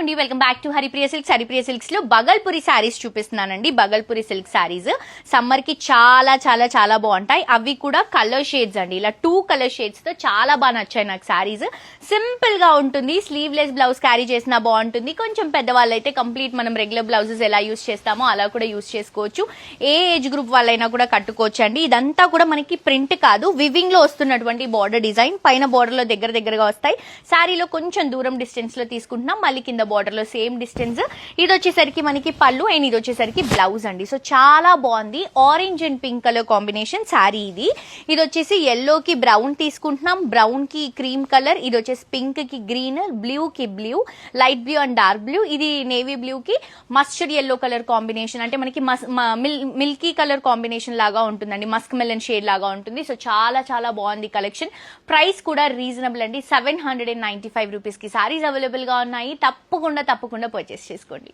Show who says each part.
Speaker 1: అండి, welcome back to Haripriya silks. Haripriya silks లో బగల్పురి శారీస్ చూపిస్తున్నానండి. బగల్పురి సిల్క్ శారీస్ సమ్మర్ కి చాలా చాలా చాలా బాగుంటాయి. అవి కూడా కలర్ షేడ్స్ అండి, ఇలా 2 కలర్ షేడ్స్ తో చాలా బాగా నచ్చాయి నాకు శారీస్. సింపుల్ గా ఉంటుంది, స్లీవ్లెస్ బ్లౌజ్ క్యారీ చేసినా బాగుంటుంది. కొంచెం పెద్దవాళ్ళు అయితే కంప్లీట్ మనం రెగ్యులర్ బ్లౌజెస్ ఎలా యూస్ చేస్తామో అలా కూడా యూస్ చేసుకోవచ్చు. ఏ ఏజ్ గ్రూప్ వాళ్ళైనా కూడా కట్టుకోవచ్చు అండి. ఇదంతా కూడా మనకి ప్రింట్ కాదు, వివింగ్ లో వస్తున్నటువంటి బార్డర్ డిజైన్. పైన బార్డర్ లో దగ్గరగా వస్తాయి. శారీలో కొంచెం దూరం డిస్టెన్స్ లో తీసుకుంటున్నాం, మళ్ళీ కింద బార్డర్ లో సేమ్ డిస్టెన్స్. ఇది వచ్చేసరికి మనకి పళ్ళు అండ్ ఇది వచ్చేసరికి బ్లౌజ్ అండి. సో చాలా బాగుంది. Orange and pink colour combination sari ఇది. ఇది వచ్చేసి ఎల్లో కి బ్రౌన్ తీసుకుంటున్నాం, బ్రౌన్ కి క్రీమ్ కలర్, ఇది వచ్చేసి పింక్ కి గ్రీన్, బ్లూ కి blue, light blue and dark blue, ఇది నేవీ బ్లూ కి మస్టర్డ్ ఎల్లో కలర్ కాంబినేషన్. అంటే మనకి మిల్కీ కలర్ కాంబినేషన్ లాగా ఉంటుందండి, మస్క్ మెలన్ షేడ్ లాగా ఉంటుంది. సో చాలా చాలా బాగుంది కలెక్షన్. ప్రైస్ కూడా రీజనబుల్ అండి, 795 రూపీస్ కి సారీస్ అవైలబుల్ గా ఉన్నాయి. తప్పకుండా పర్చేస్ చేసుకోండి.